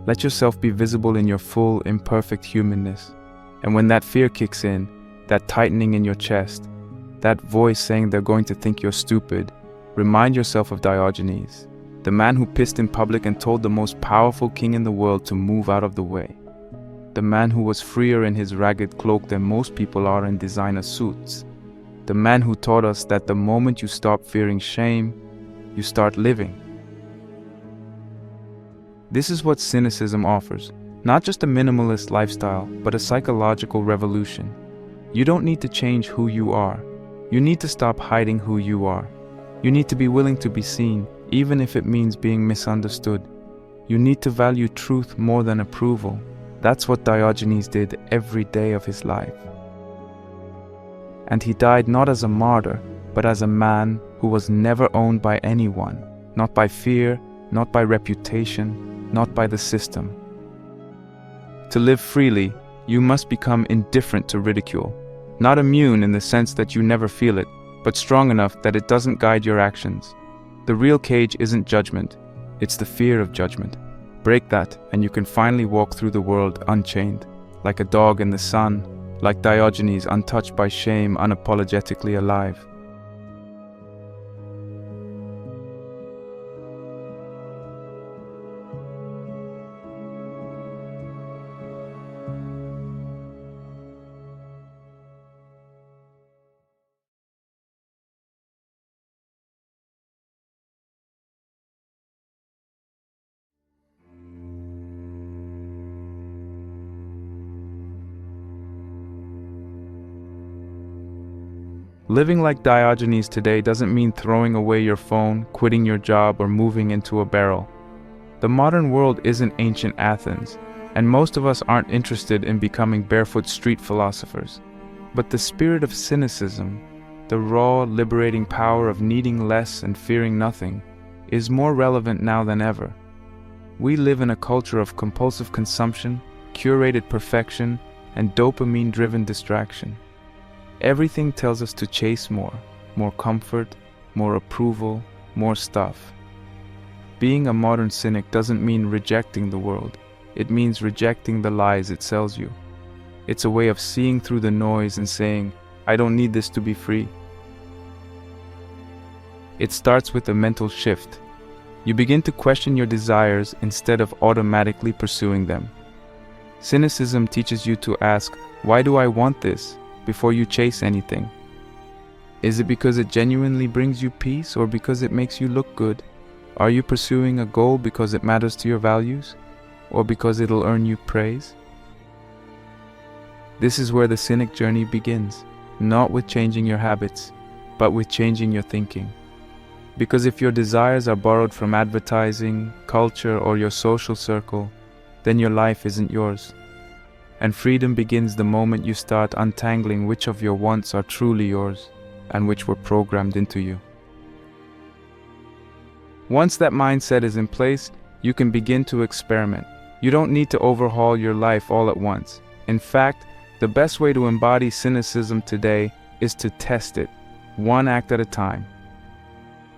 Let yourself be visible in your full, imperfect humanness. And when that fear kicks in, that tightening in your chest, that voice saying they're going to think you're stupid, remind yourself of Diogenes, the man who pissed in public and told the most powerful king in the world to move out of the way. The man who was freer in his ragged cloak than most people are in designer suits. The man who taught us that the moment you stop fearing shame, you start living. This is what cynicism offers. Not just a minimalist lifestyle, but a psychological revolution. You don't need to change who you are. You need to stop hiding who you are. You need to be willing to be seen, even if it means being misunderstood. You need to value truth more than approval. That's what Diogenes did every day of his life. And he died not as a martyr, but as a man who was never owned by anyone, not by fear, not by reputation, not by the system. To live freely, you must become indifferent to ridicule. Not immune in the sense that you never feel it, but strong enough that it doesn't guide your actions. The real cage isn't judgment, it's the fear of judgment. Break that, and you can finally walk through the world unchained, like a dog in the sun, like Diogenes, untouched by shame, unapologetically alive. Living like Diogenes today doesn't mean throwing away your phone, quitting your job, or moving into a barrel. The modern world isn't ancient Athens, and most of us aren't interested in becoming barefoot street philosophers. But the spirit of cynicism, the raw, liberating power of needing less and fearing nothing, is more relevant now than ever. We live in a culture of compulsive consumption, curated perfection, and dopamine-driven distraction. Everything tells us to chase more comfort, more approval, more stuff. Being a modern cynic doesn't mean rejecting the world. It means rejecting the lies it sells you. It's a way of seeing through the noise and saying, I don't need this to be free. It starts with a mental shift. You begin to question your desires instead of automatically pursuing them. Cynicism teaches you to ask, why do I want this? Before you chase anything. Is it because it genuinely brings you peace or because it makes you look good? Are you pursuing a goal because it matters to your values or because it'll earn you praise? This is where the cynic journey begins, not with changing your habits, but with changing your thinking. Because if your desires are borrowed from advertising, culture, or your social circle, then your life isn't yours. And freedom begins the moment you start untangling which of your wants are truly yours and which were programmed into you. Once that mindset is in place, you can begin to experiment. You don't need to overhaul your life all at once. In fact, The best way to embody cynicism today is to test it, one act at a time.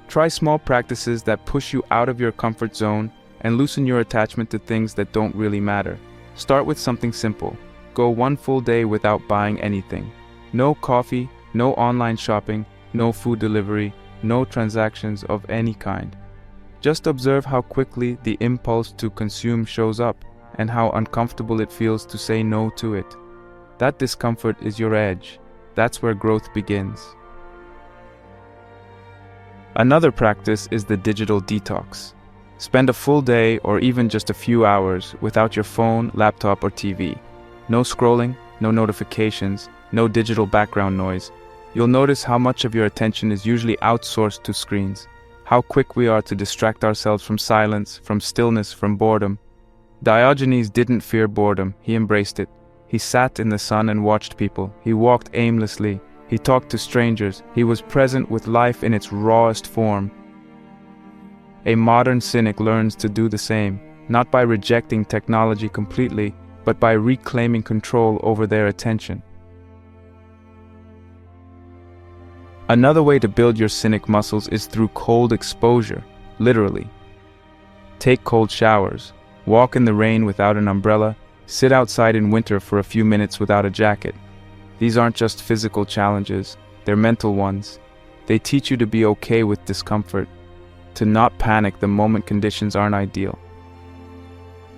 Try small practices that push you out of your comfort zone and loosen your attachment to things that don't really matter. Start with something simple. Go one full day without buying anything. No coffee, no online shopping, no food delivery, no transactions of any kind. Just observe how quickly the impulse to consume shows up and how uncomfortable it feels to say no to it. That discomfort is your edge. That's where growth begins. Another practice is the digital detox. Spend a full day or even just a few hours without your phone, laptop, or TV. No scrolling, no notifications, no digital background noise. You'll notice how much of your attention is usually outsourced to screens. How quick we are to distract ourselves from silence, from stillness, from boredom. Diogenes didn't fear boredom, he embraced it. He sat in the sun and watched people. He walked aimlessly. He talked to strangers. He was present with life in its rawest form. A modern cynic learns to do the same, not by rejecting technology completely, but by reclaiming control over their attention. Another way to build your cynic muscles is through cold exposure, literally. Take cold showers, walk in the rain without an umbrella, sit outside in winter for a few minutes without a jacket. These aren't just physical challenges, they're mental ones. They teach you to be okay with discomfort, to not panic the moment conditions aren't ideal.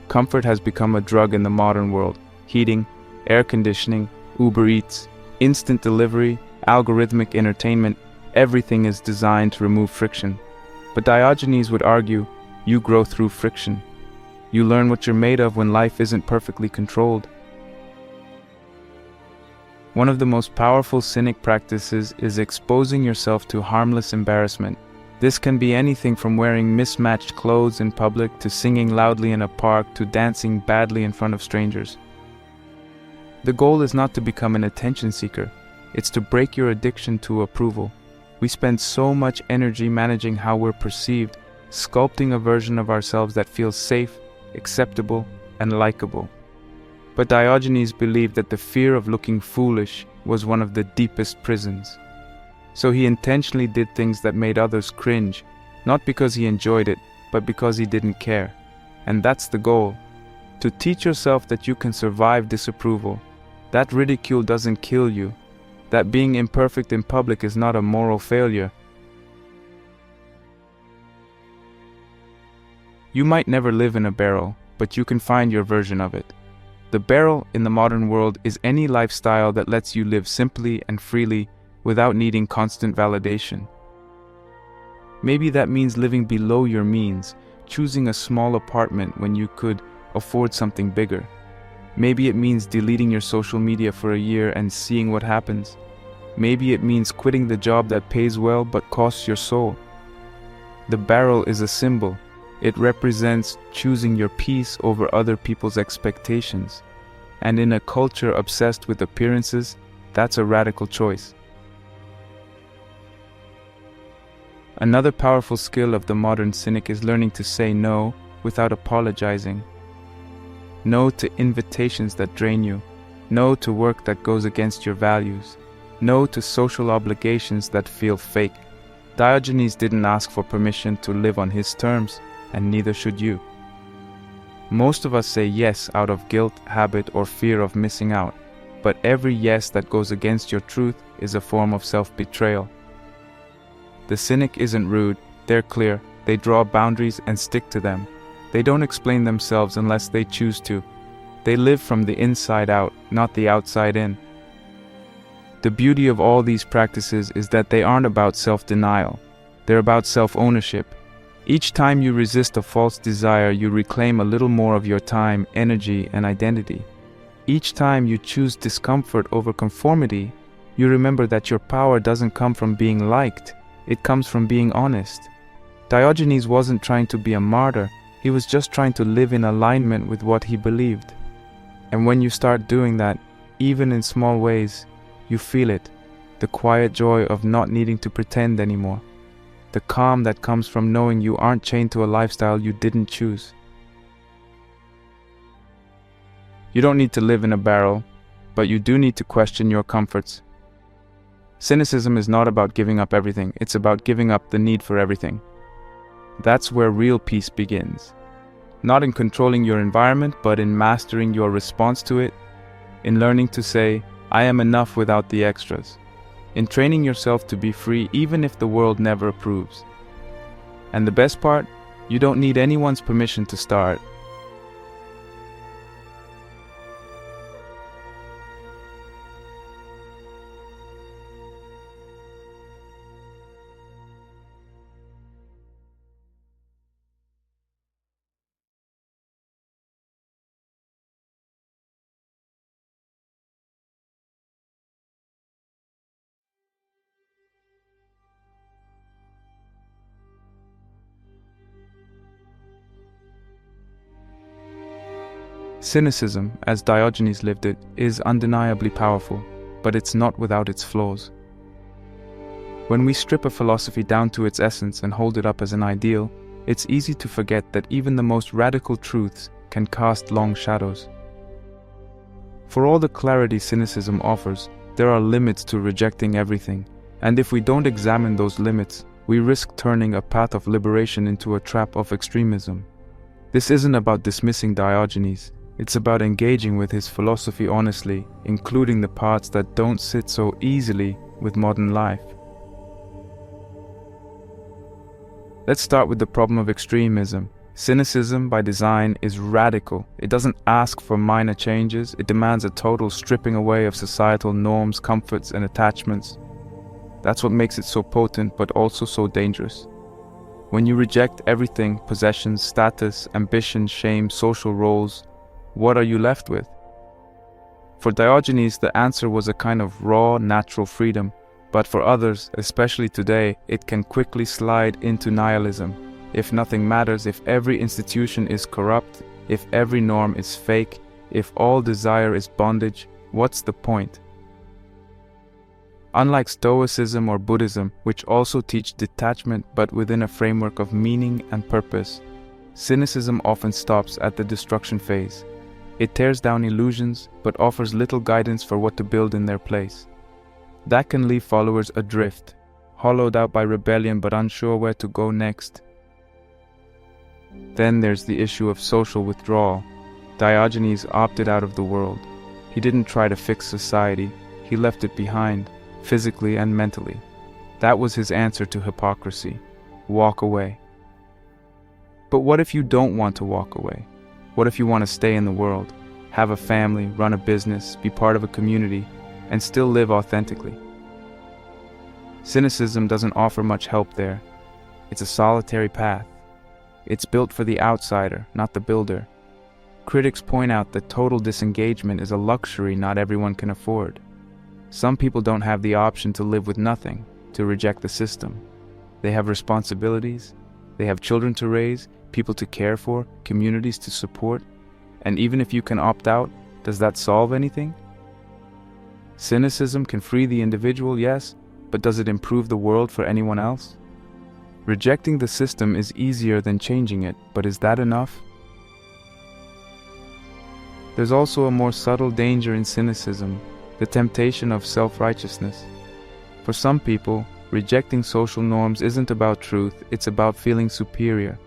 Comfort has become a drug in the modern world. Heating, air conditioning, Uber Eats, instant delivery, algorithmic entertainment, everything is designed to remove friction. But Diogenes would argue, you grow through friction. You learn what you're made of when life isn't perfectly controlled. One of the most powerful cynic practices is exposing yourself to harmless embarrassment. This can be anything from wearing mismatched clothes in public to singing loudly in a park to dancing badly in front of strangers. The goal is not to become an attention seeker. It's to break your addiction to approval. We spend so much energy managing how we're perceived, sculpting a version of ourselves that feels safe, acceptable, and likable. But Diogenes believed that the fear of looking foolish was one of the deepest prisons. So he intentionally did things that made others cringe, not because he enjoyed it, but because he didn't care. And that's the goal. To teach yourself that you can survive disapproval. That ridicule doesn't kill you. That being imperfect in public is not a moral failure. You might never live in a barrel, but you can find your version of it. The barrel in the modern world is any lifestyle that lets you live simply and freely without needing constant validation. Maybe that means living below your means, choosing a small apartment when you could afford something bigger. Maybe it means deleting your social media for a year and seeing what happens. Maybe it means quitting the job that pays well but costs your soul. The barrel is a symbol. It represents choosing your peace over other people's expectations. And in a culture obsessed with appearances, that's a radical choice. Another powerful skill of the modern cynic is learning to say no without apologizing. No to invitations that drain you. No to work that goes against your values. No to social obligations that feel fake. Diogenes didn't ask for permission to live on his terms, and neither should you. Most of us say yes out of guilt, habit, or fear of missing out, but every yes that goes against your truth is a form of self-betrayal. The cynic isn't rude, they're clear, they draw boundaries and stick to them. They don't explain themselves unless they choose to. They live from the inside out, not the outside in. The beauty of all these practices is that they aren't about self-denial. They're about self-ownership. Each time you resist a false desire, you reclaim a little more of your time, energy, and identity. Each time you choose discomfort over conformity, you remember that your power doesn't come from being liked. It comes from being honest. Diogenes wasn't trying to be a martyr. He was just trying to live in alignment with what he believed. And when you start doing that, even in small ways, you feel it. The quiet joy of not needing to pretend anymore. The calm that comes from knowing you aren't chained to a lifestyle you didn't choose. You don't need to live in a barrel. but you do need to question your comforts. Cynicism is not about giving up everything, it's about giving up the need for everything. That's where real peace begins. Not in controlling your environment, but in mastering your response to it, in learning to say, I am enough without the extras, in training yourself to be free even if the world never approves. And the best part, you don't need anyone's permission to start. Cynicism, as Diogenes lived it, is undeniably powerful, but it's not without its flaws. When we strip a philosophy down to its essence and hold it up as an ideal, it's easy to forget that even the most radical truths can cast long shadows. For all the clarity cynicism offers, there are limits to rejecting everything, and if we don't examine those limits, we risk turning a path of liberation into a trap of extremism. This isn't about dismissing Diogenes. It's about engaging with his philosophy honestly, including the parts that don't sit so easily with modern life. Let's start with the problem of extremism. Cynicism, by design, is radical. It doesn't ask for minor changes, it demands a total stripping away of societal norms, comforts, and attachments. That's what makes it so potent, but also so dangerous. When you reject everything, possessions, status, ambition, shame, social roles, what are you left with? For Diogenes, the answer was a kind of raw, natural freedom, but for others, especially today, it can quickly slide into nihilism. If nothing matters, if every institution is corrupt, if every norm is fake, if all desire is bondage, what's the point? Unlike Stoicism or Buddhism, which also teach detachment but within a framework of meaning and purpose, cynicism often stops at the destruction phase. It tears down illusions, but offers little guidance for what to build in their place. That can leave followers adrift, hollowed out by rebellion but unsure where to go next. Then there's the issue of social withdrawal. Diogenes opted out of the world. He didn't try to fix society, he left it behind, physically and mentally. That was his answer to hypocrisy. Walk away. But what if you don't want to walk away? What if you want to stay in the world, have a family, run a business, be part of a community, and still live authentically? Cynicism doesn't offer much help there. It's a solitary path. It's built for the outsider, not the builder. Critics point out that total disengagement is a luxury not everyone can afford. Some people don't have the option to live with nothing, to reject the system. They have responsibilities, they have children to raise, people to care for, communities to support, and even if you can opt out, does that solve anything? Cynicism can free the individual, yes, but does it improve the world for anyone else? Rejecting the system is easier than changing it, but is that enough? There's also a more subtle danger in cynicism, the temptation of self-righteousness. For some people, rejecting social norms isn't about truth, it's about feeling superior.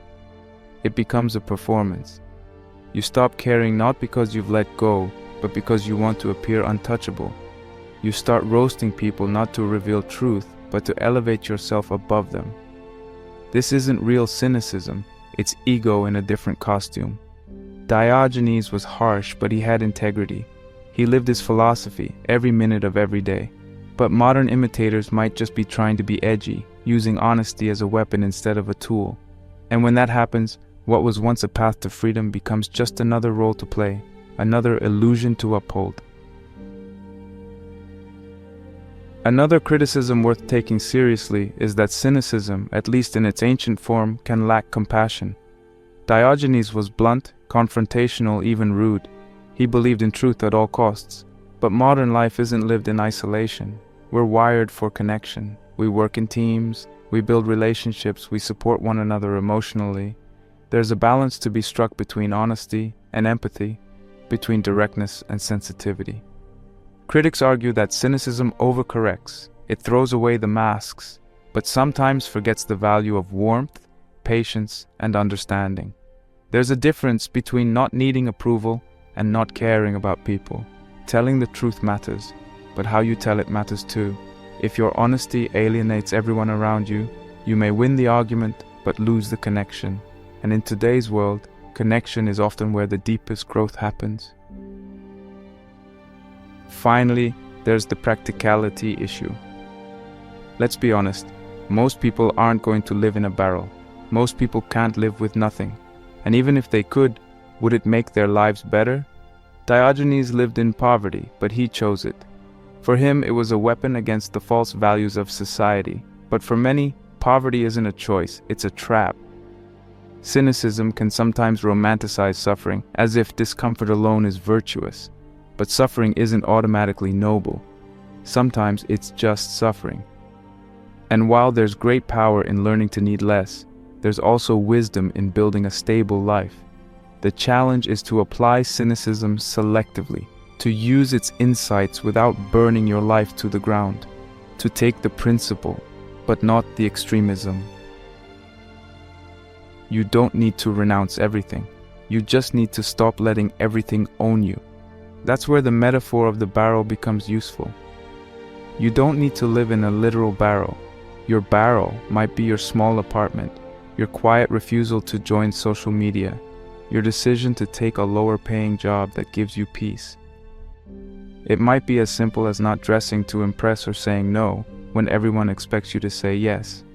It becomes a performance. You stop caring not because you've let go, but because you want to appear untouchable. You start roasting people not to reveal truth, but to elevate yourself above them. This isn't real cynicism, it's ego in a different costume. Diogenes was harsh, but he had integrity. He lived his philosophy every minute of every day. But modern imitators might just be trying to be edgy, using honesty as a weapon instead of a tool. And when that happens, what was once a path to freedom becomes just another role to play, another illusion to uphold. Another criticism worth taking seriously is that cynicism, at least in its ancient form, can lack compassion. Diogenes was blunt, confrontational, even rude. He believed in truth at all costs. But modern life isn't lived in isolation. We're wired for connection. We work in teams, we build relationships, we support one another emotionally. There's a balance to be struck between honesty and empathy, between directness and sensitivity. Critics argue that cynicism overcorrects. It throws away the masks, but sometimes forgets the value of warmth, patience, and understanding. There's a difference between not needing approval and not caring about people. Telling the truth matters, but how you tell it matters too. If your honesty alienates everyone around you, you may win the argument but lose the connection. And in today's world, connection is often where the deepest growth happens. Finally, there's the practicality issue. Let's be honest, most people aren't going to live in a barrel. Most people can't live with nothing. And even if they could, would it make their lives better? Diogenes lived in poverty, but he chose it. For him, it was a weapon against the false values of society. But for many, poverty isn't a choice, it's a trap. Cynicism can sometimes romanticize suffering, as if discomfort alone is virtuous. But suffering isn't automatically noble. Sometimes it's just suffering. And while there's great power in learning to need less, there's also wisdom in building a stable life. The challenge is to apply cynicism selectively, to use its insights without burning your life to the ground, to take the principle, but not the extremism. You don't need to renounce everything. You just need to stop letting everything own you. That's where the metaphor of the barrel becomes useful. You don't need to live in a literal barrel. Your barrel might be your small apartment, your quiet refusal to join social media, your decision to take a lower-paying job that gives you peace. It might be as simple as not dressing to impress or saying no when everyone expects you to say yes.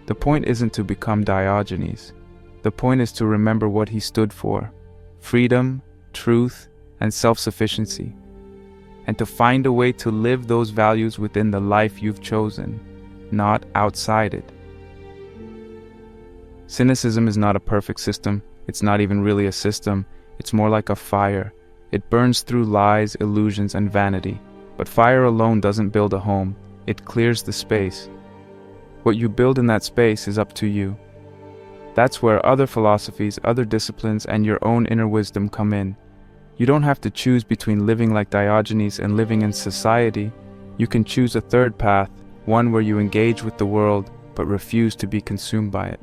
The point isn't to become Diogenes. The point is to remember what he stood for: freedom, truth, and self-sufficiency, and to find a way to live those values within the life you've chosen, not outside it. Cynicism is not a perfect system. It's not even really a system. It's more like a fire. It burns through lies, illusions, and vanity. But fire alone doesn't build a home. It clears the space. What you build in that space is up to you. That's where other philosophies, other disciplines, and your own inner wisdom come in. You don't have to choose between living like Diogenes and living in society. You can choose a third path, one where you engage with the world but refuse to be consumed by it.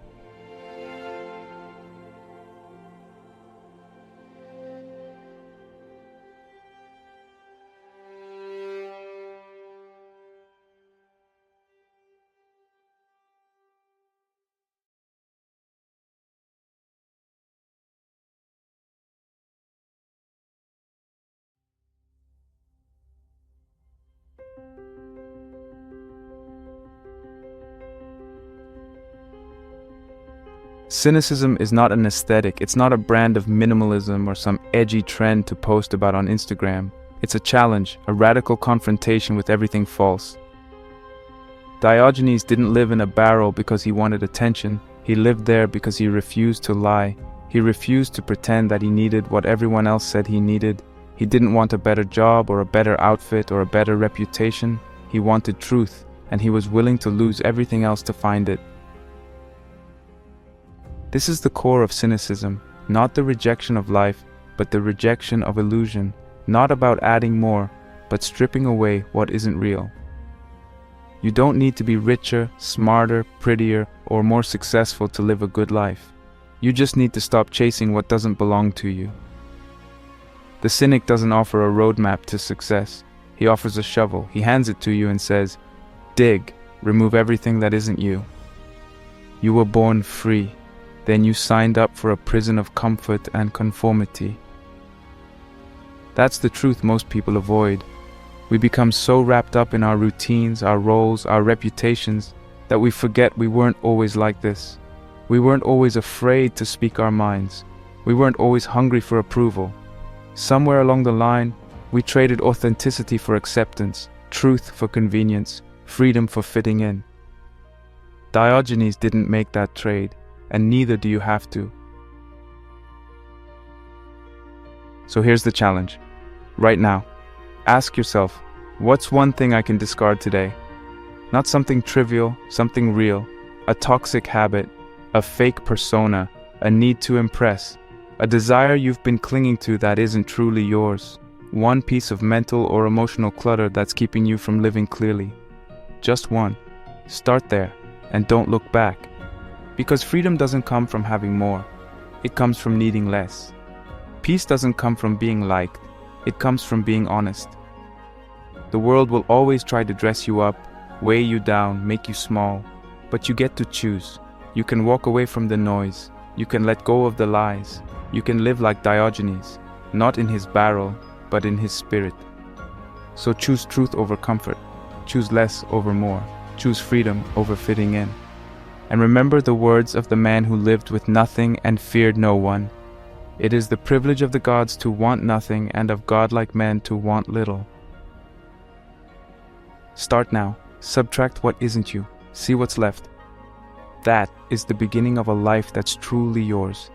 Cynicism is not an aesthetic. It's not a brand of minimalism or some edgy trend to post about on Instagram. It's a challenge, a radical confrontation with everything false. Diogenes didn't live in a barrel because he wanted attention. He lived there because he refused to lie. He refused to pretend that he needed what everyone else said he needed. He didn't want a better job or a better outfit or a better reputation. He wanted truth, and he was willing to lose everything else to find it. This is the core of cynicism, not the rejection of life, but the rejection of illusion, not about adding more, but stripping away what isn't real. You don't need to be richer, smarter, prettier, or more successful to live a good life. You just need to stop chasing what doesn't belong to you. The cynic doesn't offer a roadmap to success. He offers a shovel. He hands it to you and says, "Dig, remove everything that isn't you." You were born free. Then you signed up for a prison of comfort and conformity. That's the truth most people avoid. We become so wrapped up in our routines, our roles, our reputations, that we forget we weren't always like this. We weren't always afraid to speak our minds. We weren't always hungry for approval. Somewhere along the line, we traded authenticity for acceptance, truth for convenience, freedom for fitting in. Diogenes didn't make that trade, and neither do you have to. So here's the challenge. Right now, ask yourself, what's one thing I can discard today? Not something trivial, something real, a toxic habit, a fake persona, a need to impress, a desire you've been clinging to that isn't truly yours. One piece of mental or emotional clutter that's keeping you from living clearly. Just one. Start there, and don't look back. Because freedom doesn't come from having more. It comes from needing less. Peace doesn't come from being liked. It comes from being honest. The world will always try to dress you up, weigh you down, make you small. But you get to choose. You can walk away from the noise. You can let go of the lies. You can live like Diogenes, not in his barrel, but in his spirit. So choose truth over comfort. Choose less over more. Choose freedom over fitting in. And remember the words of the man who lived with nothing and feared no one. It is the privilege of the gods to want nothing and of godlike men to want little. Start now. Subtract what isn't you. See what's left. That is the beginning of a life that's truly yours.